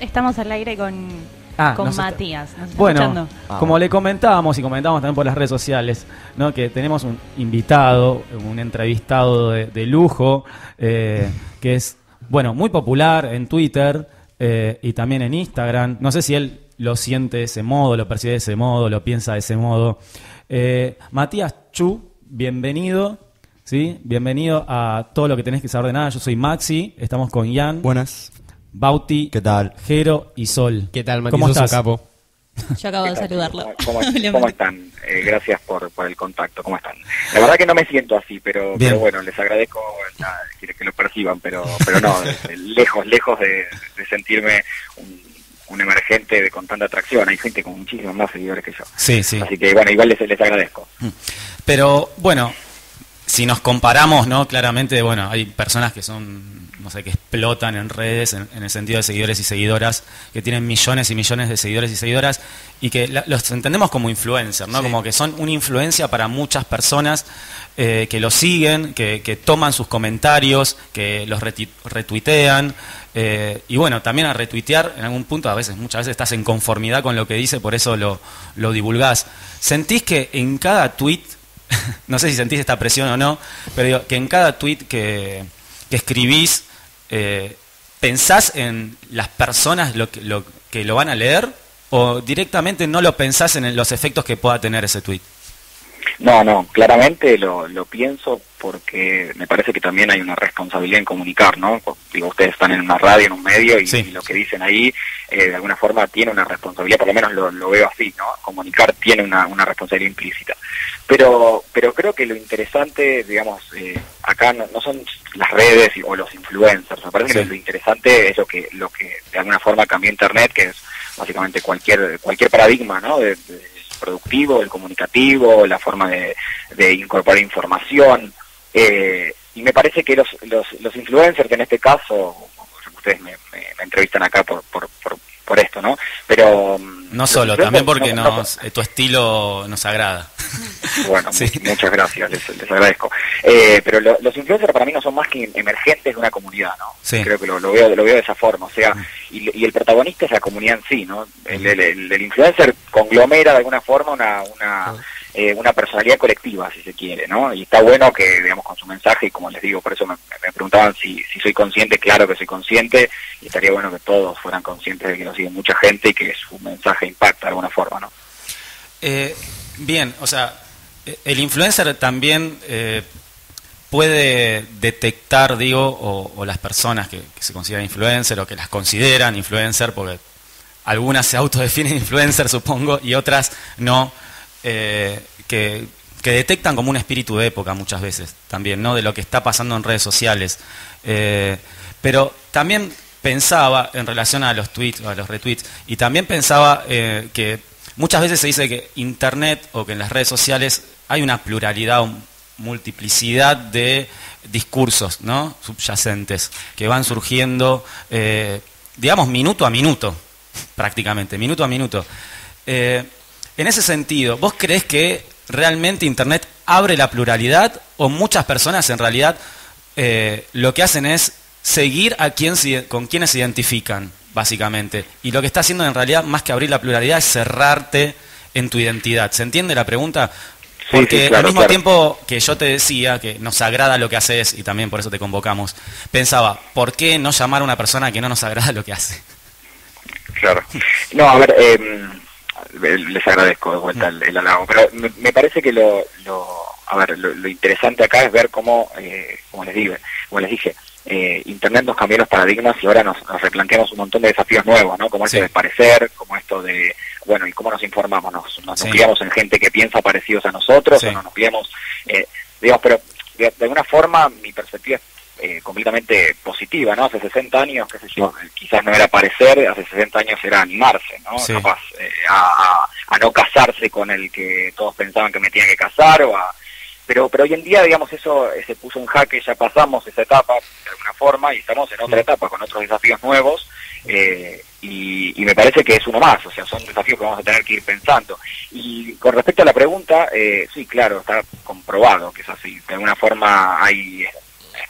Estamos al aire con Matías. ¿Nos está bueno, escuchando? Como le comentábamos y comentábamos también por las redes sociales, ¿no? Que tenemos un invitado, un entrevistado de lujo, que es, bueno, muy popular en Twitter y también en Instagram. No sé si él lo siente de ese modo, lo percibe de ese modo, lo piensa de ese modo. Matías Chu, bienvenido. ¿Sí? Bienvenido a todo lo que tenés que saber de nada. Yo soy Maxi, estamos con Ian. Buenas. Bauti, ¿Qué tal? Jero y Sol. ¿Qué tal, Matías? ¿Cómo estás? Capo. Yo acabo de saludarlo. ¿Cómo están? Gracias por el contacto. ¿Cómo están? La verdad que no me siento así, pero bueno, les agradezco que lo perciban, pero no, lejos de sentirme un emergente con tanta atracción. Hay gente con muchísimos más seguidores que yo. Sí, sí. Así que bueno, igual les agradezco. Pero bueno, si nos comparamos, ¿no? Claramente, bueno, hay personas que son, no sé, que explotan en redes en el sentido de seguidores y seguidoras, que tienen millones y millones de seguidores y seguidoras, y que los entendemos como influencers, ¿no? Sí. Como que son una influencia para muchas personas que los siguen, que toman sus comentarios, que los retuitean, y bueno, también a retuitear, en algún punto, muchas veces estás en conformidad con lo que dice, por eso lo divulgás. ¿Sentís que en cada tweet, no sé si sentís esta presión o no, pero digo, que en cada tweet que escribís, ¿pensás en las personas que lo van a leer o directamente no lo pensás en los efectos que pueda tener ese tweet? No, claramente lo pienso porque me parece que también hay una responsabilidad en comunicar, ¿no? Digo, ustedes están en una radio, en un medio, y, sí, y lo que dicen ahí, de alguna forma tiene una responsabilidad, por lo menos lo veo así, ¿no? Comunicar tiene una responsabilidad implícita. Pero creo que lo interesante, digamos, acá no son las redes o los influencers. Me parece que lo interesante es lo que de alguna forma cambió Internet, que es básicamente cualquier paradigma, ¿no? De productivo, el comunicativo, la forma de incorporar información, y me parece que los influencers, en este caso, ustedes me entrevistan acá por esto, ¿no? Pero no solo, también porque tu estilo nos agrada. Bueno, sí, muchas gracias, les agradezco. Pero los influencers para mí no son más que emergentes de una comunidad, ¿no? Sí. Creo que lo veo de esa forma, o sea, y el protagonista es la comunidad en sí, ¿no? El influencer conglomera de alguna forma una personalidad colectiva, si se quiere, ¿no? Y está bueno que, digamos, con su mensaje, y como les digo, por eso me preguntaban si soy consciente. Claro que soy consciente, y estaría bueno que todos fueran conscientes de que lo sigue mucha gente y que su mensaje impacta de alguna forma, ¿no? Bien, o sea, el influencer también puede detectar, digo, o las personas que se consideran influencer o que las consideran influencer, porque algunas se autodefinen influencer, supongo, y otras no, que detectan como un espíritu de época muchas veces también, ¿no? De lo que está pasando en redes sociales. Pero también pensaba en relación a los tweets, a los retweets, y también pensaba que muchas veces se dice que Internet o que en las redes sociales hay una pluralidad, multiplicidad de discursos, ¿no? Subyacentes que van surgiendo, digamos, minuto a minuto, prácticamente, minuto a minuto. En ese sentido, ¿vos creés que realmente Internet abre la pluralidad o muchas personas en realidad lo que hacen es seguir con quienes se identifican, básicamente? Y lo que está haciendo en realidad, más que abrir la pluralidad, es cerrarte en tu identidad. ¿Se entiende la pregunta? Porque sí, claro, al mismo tiempo que yo te decía que nos agrada lo que haces, y también por eso te convocamos, pensaba, ¿por qué no llamar a una persona que no nos agrada lo que hace? Claro. No, a ver, les agradezco de vuelta el halago, pero me parece que lo interesante acá es ver cómo, como les dije, Internet nos cambió los paradigmas y ahora nos replanteamos un montón de desafíos nuevos, ¿no? Como esto de parecer, como esto de, bueno, y cómo nos informamos, nos criamos en gente que piensa parecidos a nosotros, o nos criamos, digamos, pero de alguna forma mi perspectiva es completamente positiva, ¿no? Hace 60 años, qué sé yo, quizás no era parecer, hace 60 años era animarse, ¿no? Capaz a no casarse con el que todos pensaban que me tenía que casar, pero hoy en día, digamos, eso se puso en jaque, ya pasamos esa etapa de alguna forma y estamos en otra etapa con otros desafíos nuevos, y me parece que es uno más, o sea, son desafíos que vamos a tener que ir pensando. Y con respecto a la pregunta, sí, claro, está comprobado que es así. De alguna forma hay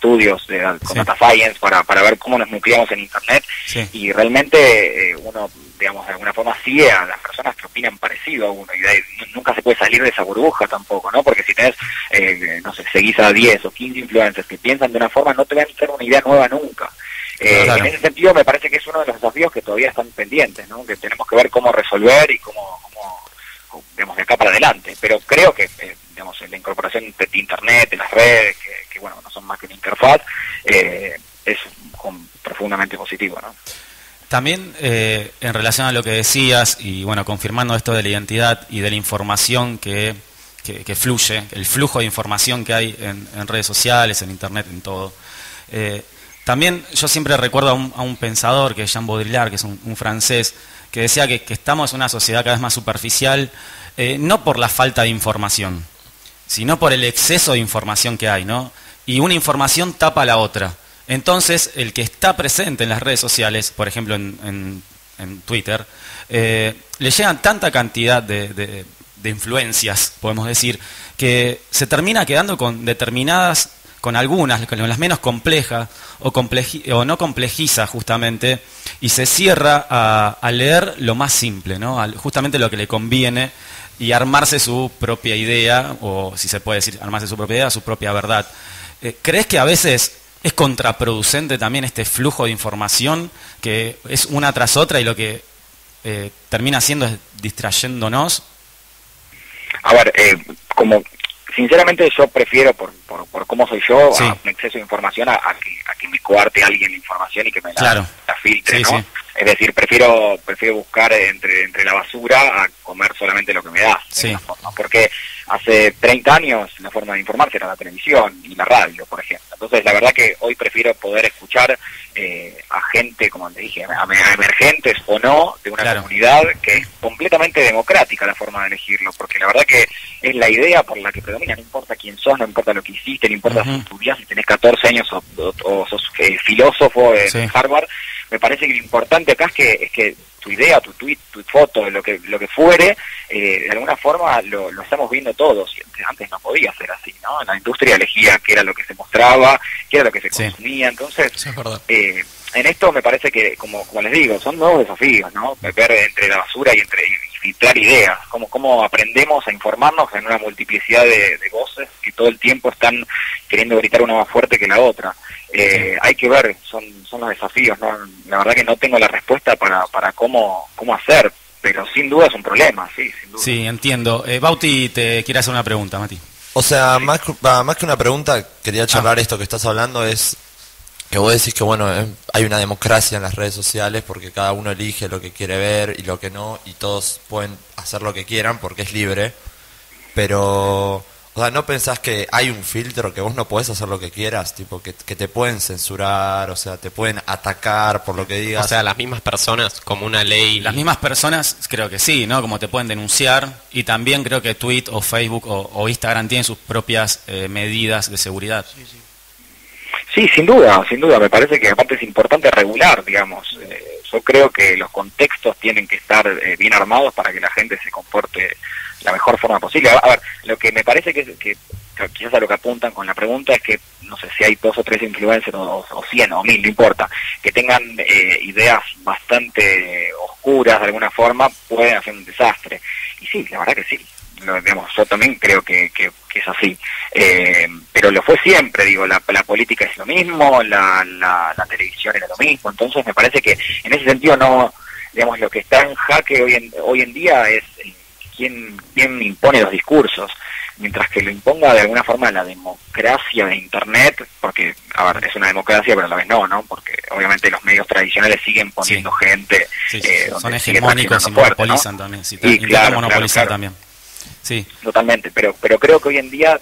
estudios con Data Science para ver cómo nos nucleamos en Internet, y realmente uno, digamos, de alguna forma sigue a las personas que opinan parecido a uno, y nunca se puede salir de esa burbuja tampoco, ¿no? Porque si tenés, no sé, seguís a 10 o 15 influencers que piensan de una forma, no te van a hacer una idea nueva nunca. En ese sentido me parece que es uno de los desafíos que todavía están pendientes, ¿no? Que tenemos que ver cómo resolver y cómo digamos, de acá para adelante. Pero creo que, digamos, la incorporación de Internet, de las redes, que bueno, no son más que una interfaz, es profundamente positivo, ¿no? También en relación a lo que decías, y bueno, confirmando esto de la identidad y de la información que fluye, el flujo de información que hay en redes sociales, en Internet, en todo. También yo siempre recuerdo a un pensador, que es Jean Baudrillard, que es un francés, que decía que estamos en una sociedad cada vez más superficial, no por la falta de información, sino por el exceso de información que hay, ¿no? Y una información tapa a la otra. Entonces, el que está presente en las redes sociales, por ejemplo en Twitter, le llegan tanta cantidad de influencias, podemos decir, que se termina quedando con determinadas, con algunas, con las menos complejas, o no complejiza justamente, y se cierra a leer lo más simple, ¿no? Justamente lo que le conviene, y armarse su propia idea, o si se puede decir, armarse su propia idea, su propia verdad. ¿Crees que a veces es contraproducente también este flujo de información, que es una tras otra y lo que termina haciendo es distrayéndonos? A ver, como sinceramente yo prefiero, por cómo soy yo, a un exceso de información a que me coarte alguien la información y que me la filtre, ¿no? Sí. Es decir, prefiero buscar entre la basura a comer solamente lo que me das, porque hace 30 años la forma de informarse era la televisión y la radio, por ejemplo. Entonces, la verdad que hoy prefiero poder escuchar a gente, como te dije, a emergentes o no, de una comunidad que es completamente democrática la forma de elegirlo, porque la verdad que es la idea por la que predomina, no importa quién sos, no importa lo que hiciste, no importa si estudiás, si tenés 14 años o sos filósofo de Harvard. Me parece que lo importante acá es que tu idea, tu tweet, tu foto, lo que fuere, de alguna forma lo estamos viendo todos. Y antes no podía ser así, ¿no? La industria elegía qué era lo que se mostraba, qué era lo que se consumía. Entonces, en esto me parece que, como les digo, son nuevos desafíos, ¿no? Ver entre la basura y filtrar ideas, cómo aprendemos a informarnos en una multiplicidad de voces que todo el tiempo están queriendo gritar una más fuerte que la otra. Hay que ver, son los desafíos, ¿no? La verdad que no tengo la respuesta para cómo hacer, pero sin duda es un problema, sin duda. Sí, entiendo. Bauti te quiere hacer una pregunta, Mati. O sea, más que una pregunta, quería charlar esto que estás hablando, es que vos decís que, bueno, hay una democracia en las redes sociales porque cada uno elige lo que quiere ver y lo que no, y todos pueden hacer lo que quieran porque es libre, pero... O sea, ¿no pensás que hay un filtro, que vos no podés hacer lo que quieras? Tipo, que te pueden censurar, o sea, te pueden atacar por lo que digas. O sea, las mismas personas, como una ley... Las mismas personas, creo que sí, ¿no? Como te pueden denunciar. Y también creo que Twitter o Facebook o Instagram tienen sus propias medidas de seguridad. Sí, sin duda. Me parece que aparte es importante regular, digamos. Yo creo que los contextos tienen que estar bien armados para que la gente se comporte la mejor forma posible. A ver, lo que me parece que quizás a lo que apuntan con la pregunta es que, no sé si hay 2 o 3 influencers o 100 o 1000, no importa, que tengan ideas bastante oscuras de alguna forma, pueden hacer un desastre. Y sí, la verdad que sí. Digamos, yo también creo que es así. Pero lo fue siempre, digo, la política es lo mismo, la televisión era lo mismo. Entonces me parece que en ese sentido no, digamos, lo que está en jaque hoy en día es quién impone los discursos, mientras que lo imponga de alguna forma la democracia de Internet, porque, a ver, es una democracia, pero a la vez no, porque obviamente los medios tradicionales siguen poniendo gente... son hegemónicos y monopolizan, ¿no? También, intentan monopolizar también. Sí. Totalmente, pero creo que hoy en día,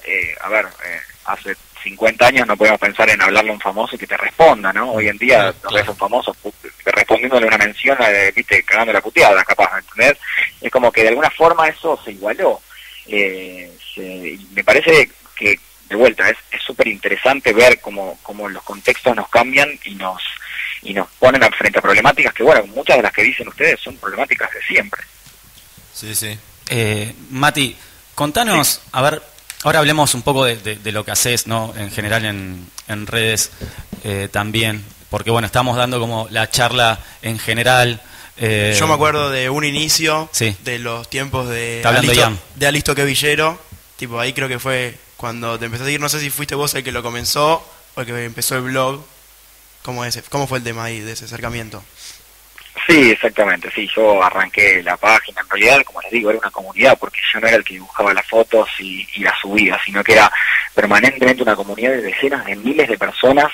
hace 50 años no podemos pensar en hablarle a un famoso y que te responda, ¿no? Hoy en día ves a un famoso respondiéndole una mención, viste, cagando la puteada, capaz, ¿entendés? Es como que de alguna forma eso se igualó. Me parece que, de vuelta, es súper interesante ver cómo los contextos nos cambian y nos ponen frente a problemáticas que, bueno, muchas de las que dicen ustedes son problemáticas de siempre. Sí. Mati, contanos, a ver, Ahora hablemos un poco de lo que haces, ¿no? En general en redes también, porque bueno, estamos dando como la charla en general. Yo me acuerdo de un inicio, sí, de los tiempos de Alisto Quevillero, tipo ahí creo que fue cuando te empecé a seguir, no sé si fuiste vos el que lo comenzó o el que empezó el blog. ¿Cómo fue el tema ahí de ese acercamiento? Sí, exactamente, sí, yo arranqué la página, en realidad, como les digo, era una comunidad, porque yo no era el que dibujaba las fotos y las subía, sino que era permanentemente una comunidad de decenas de miles de personas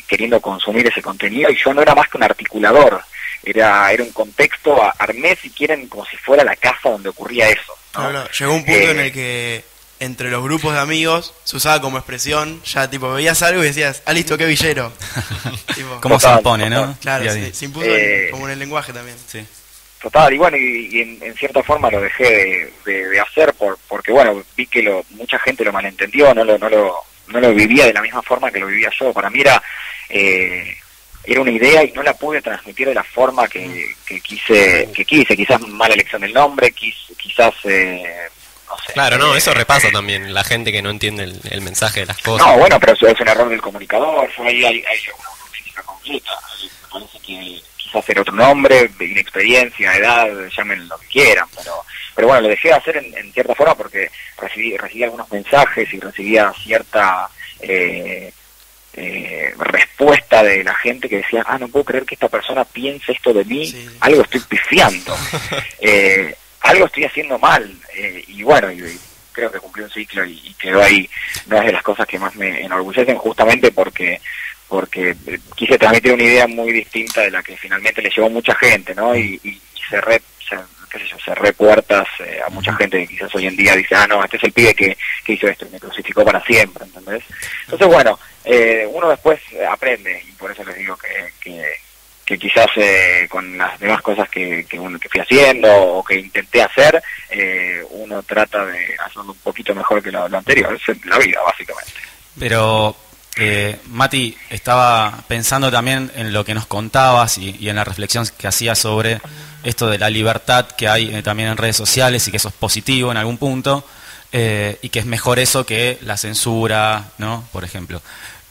queriendo consumir ese contenido, y yo no era más que un articulador, era un contexto, armé, si quieren, como si fuera la casa donde ocurría eso, ¿no? Claro, llegó un punto en el que entre los grupos de amigos se usaba como expresión, ya tipo veías algo y decías, listo, Quevillero. Tipo, ¿cómo se impone, no? Claro, se impuso como en el lenguaje también. Sí. Total, y bueno, y en cierta forma lo dejé de hacer porque bueno, vi que mucha gente lo malentendió, no lo vivía de la misma forma que lo vivía yo. Para mí era una idea y no la pude transmitir de la forma que quise, quizás mala elección del nombre, quizás no sé. Claro, no, eso repasa también, la gente que no entiende el mensaje de las cosas. No, bueno, pero eso es un error del comunicador, hay una física completa, me parece que quizás era otro nombre, inexperiencia, edad, llamen lo que quieran, pero bueno, lo dejé de hacer en cierta forma porque recibí algunos mensajes y recibía cierta respuesta de la gente que decía, no puedo creer que esta persona piense esto de mí, sí. Algo estoy pifiando, algo estoy haciendo mal, y bueno, y creo que cumplí un ciclo y quedó ahí. No es de las cosas que más me enorgullecen, justamente porque quise transmitir una idea muy distinta de la que finalmente le llevó mucha gente, ¿no? Y cerré puertas a mucha gente que quizás hoy en día dice, no, este es el pibe que hizo esto y me crucificó para siempre, ¿entendés? Entonces, bueno, uno después aprende, y por eso les digo que quizás con las demás cosas que fui haciendo o que intenté hacer, uno trata de hacerlo un poquito mejor que lo anterior. Es la vida, básicamente. Pero, Mati, estaba pensando también en lo que nos contabas y en la reflexión que hacías sobre esto de la libertad que hay también en redes sociales, y que eso es positivo en algún punto, y que es mejor eso que la censura, ¿no? Por ejemplo.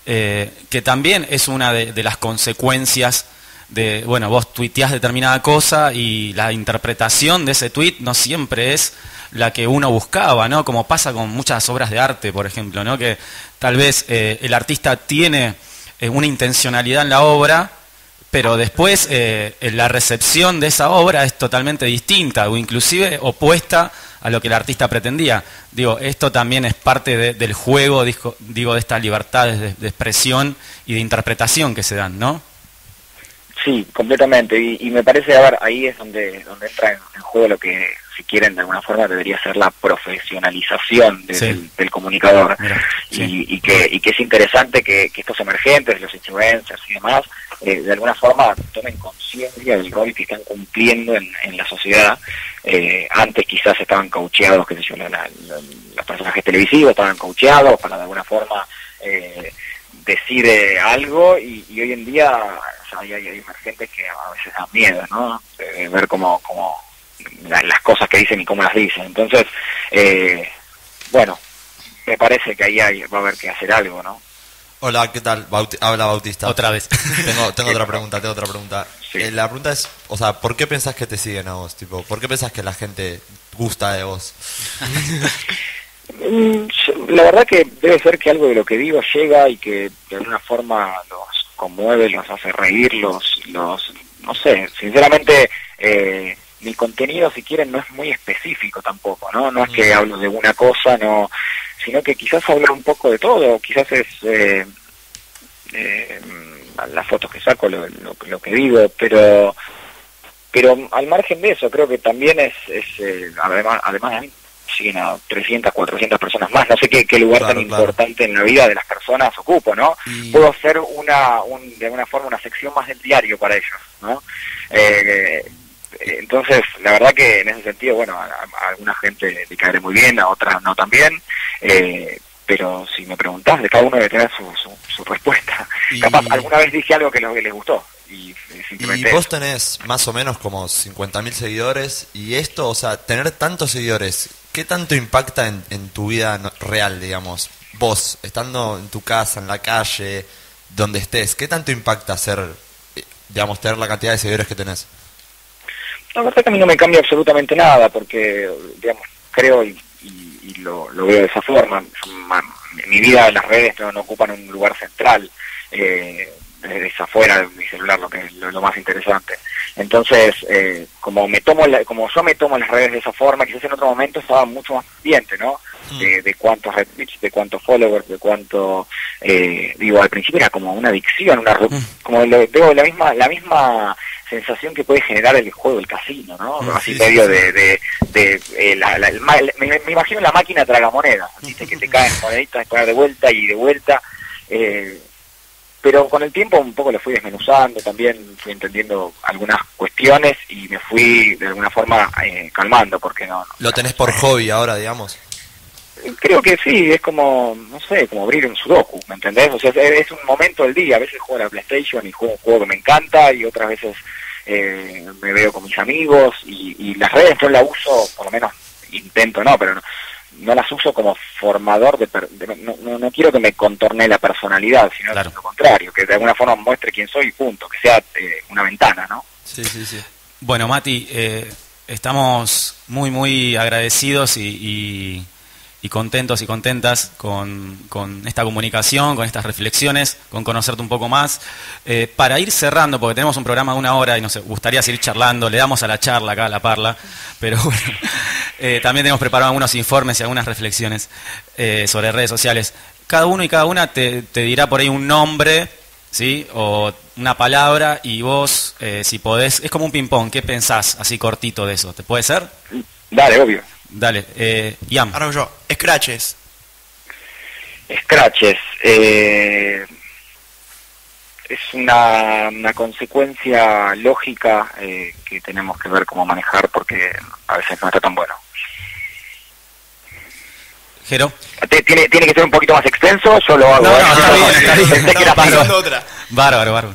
Que también es una de las consecuencias de, bueno, vos tuiteás determinada cosa y la interpretación de ese tuit no siempre es la que uno buscaba, ¿no? Como pasa con muchas obras de arte, por ejemplo, ¿no? Que tal vez el artista tiene una intencionalidad en la obra, pero después la recepción de esa obra es totalmente distinta o inclusive opuesta a lo que el artista pretendía. Digo, esto también es parte del juego, digo, de estas libertades de expresión y de interpretación que se dan, ¿no? Sí, completamente, y me parece, a ver, ahí es donde entra en juego lo que, si quieren, de alguna forma debería ser la profesionalización del comunicador. Mira, y que es interesante que estos emergentes, los influencers y demás, de alguna forma tomen conciencia del rol que están cumpliendo en la sociedad. Antes quizás estaban caucheados, qué sé yo, los personajes televisivos estaban caucheados para de alguna forma decir algo, y hoy en día hay emergentes que a veces dan miedo, ¿no? Ver cómo las cosas que dicen y cómo las dicen. Entonces, bueno, me parece que ahí va a haber que hacer algo, ¿no? Hola, ¿qué tal? Habla Bautista. Otra vez. Tengo otra pregunta. Sí. La pregunta es, o sea, ¿por qué pensás que te siguen a vos? Tipo, ¿por qué pensás que la gente gusta de vos? La verdad que debe ser que algo de lo que digo llega y que de alguna forma los conmueve, los hace reír, los no sé, sinceramente mi contenido, si quieren, no es muy específico tampoco, no es que hablo de una cosa, no, sino que quizás hablo un poco de todo, quizás es las fotos que saco, lo que digo, pero al margen de eso, creo que también es además de mí, siguen a 300, 400 personas más, no sé qué lugar tan importante en la vida de las personas ocupo, ¿no? Puedo hacer de alguna forma una sección más del diario para ellos, ¿no? Entonces, la verdad que en ese sentido, bueno, a alguna gente le caeré muy bien, a otras no tan bien, pero si me preguntás, de cada uno debe tener su respuesta. Capaz alguna vez dije algo que les gustó. Y vos tenés más o menos como 50.000 seguidores, y esto, o sea, tener tantos seguidores, ¿qué tanto impacta en tu vida real, digamos? Vos, estando en tu casa, en la calle, donde estés, ¿qué tanto impacta digamos, tener la cantidad de seguidores que tenés? La verdad que a mí no me cambia absolutamente nada, porque, digamos, creo y lo veo de esa forma. Mi vida en las redes no ocupan un lugar central, es afuera de mi celular lo que es lo más interesante. Entonces, como yo me tomo las redes de esa forma, quizás en otro momento estaba mucho más pendiente, ¿no? De cuántos retweets, de cuántos followers, de cuánto, al principio era como una adicción, como la misma sensación que puede generar el juego del casino, ¿no? Así medio me imagino la máquina tragamonedas, ¿viste? Que te caen moneditas, poner de vuelta y de vuelta, pero con el tiempo un poco lo fui desmenuzando, también fui entendiendo algunas cuestiones y me fui de alguna forma calmando, porque no ¿Lo tenés por hobby ahora, digamos? Creo que sí, es como, no sé, como abrir un sudoku, ¿me entendés? O sea, es un momento del día, a veces juego a la PlayStation y juego un juego que me encanta, y otras veces me veo con mis amigos, y las redes no las uso, por lo menos intento, pero no las uso como formador no quiero que me contorne la personalidad, sino claro, lo contrario, que de alguna forma muestre quién soy y punto, que sea una ventana, ¿no? Sí. Bueno, Mati, estamos muy, muy agradecidos y contentos y contentas con esta comunicación, con estas reflexiones, con conocerte un poco más. Para ir cerrando, porque tenemos un programa de 1 hora y nos gustaría seguir charlando, le damos a la charla acá, a la parla, pero bueno, también tenemos preparado algunos informes y algunas reflexiones sobre redes sociales. Cada uno y cada una te dirá por ahí un nombre, ¿sí? O una palabra, y vos, si podés, es como un ping-pong, ¿qué pensás así cortito de eso? ¿Te puede ser? Dale, obvio. Dale, Ian. Ahora yo, Scratches. Scratches, es una consecuencia lógica que tenemos que ver cómo manejar, porque a veces no está tan bueno. Jero. ¿Tiene que ser un poquito más extenso? Yo lo hago. No, está bien. Pensé que era Pasando otra. Bárbaro.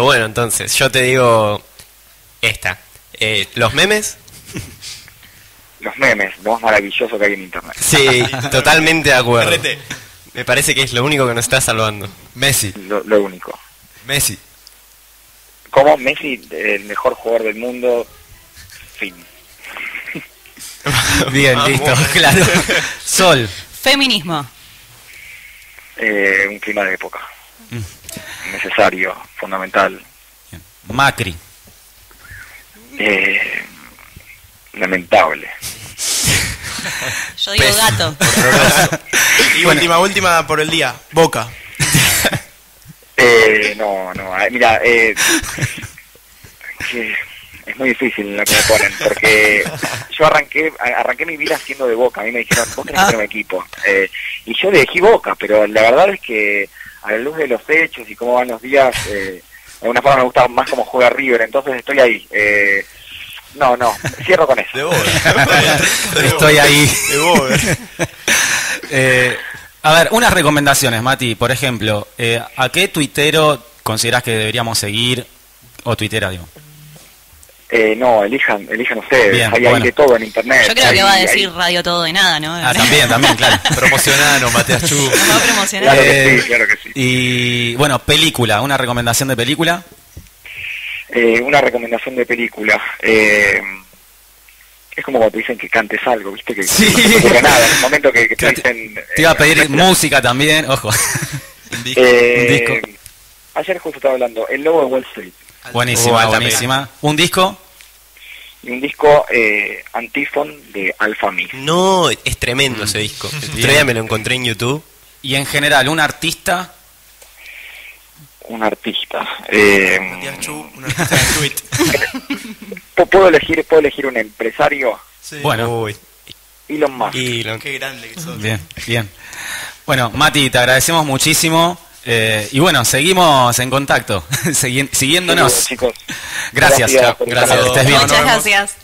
Bueno, entonces, yo te digo esta. Los memes. Los memes, lo más maravilloso que hay en internet. Sí, totalmente de acuerdo. RT. Me parece que es lo único que nos está salvando. Messi. Lo único. Messi. Como Messi, el mejor jugador del mundo, fin. Bien, listo, claro. Sol. Feminismo. Un clima de época. Necesario, fundamental. Macri. Lamentable. Yo digo gato. Y última por el día, Boca. Mira, que es muy difícil lo que me ponen, porque yo arranqué mi vida siendo de Boca. A mí me dijeron, vos tenés que tener un equipo, y yo elegí Boca, pero la verdad es que a la luz de los hechos y cómo van los días, de alguna forma me gusta más cómo juega River, entonces estoy ahí. No, cierro con eso. De Boca. Estoy ahí. De Boca. A ver, unas recomendaciones, Mati. Por ejemplo, ¿a qué tuitero considerás que deberíamos seguir? O tuitera, digo. No, elijan ustedes. Bien, hay bueno. de todo en internet. Yo creo que va a decir Radio Todo y Nada, ¿no? También, claro. Promocionanos, Matías Chu. Nos va a promocionar. Claro que sí. Y bueno, película, una recomendación de película. Una recomendación de película. Es como cuando te dicen que cantes algo, ¿viste? Que Sí. no se te ocurre nada. En el momento que te dicen... Te iba a pedir música también, ojo. Un disco. Ayer justo estaba hablando, El Lobo de Wall Street. Buenísima. ¿Un disco? Y un disco Antifon de Alfa Mix. No, es tremendo ese disco. El otro día me lo encontré en YouTube. Y en general, un artista. Un artista. Matías Chu, un artista de tweet. ¿Puedo elegir un empresario? Sí. Bueno. Uy. Elon Musk. Qué grande que sos. Bien. Bueno, Mati, te agradecemos muchísimo. Y bueno, seguimos en contacto, siguiéndonos. Chicos. Gracias. Gracias por Gracias. estar. Estés bien. Muchas gracias.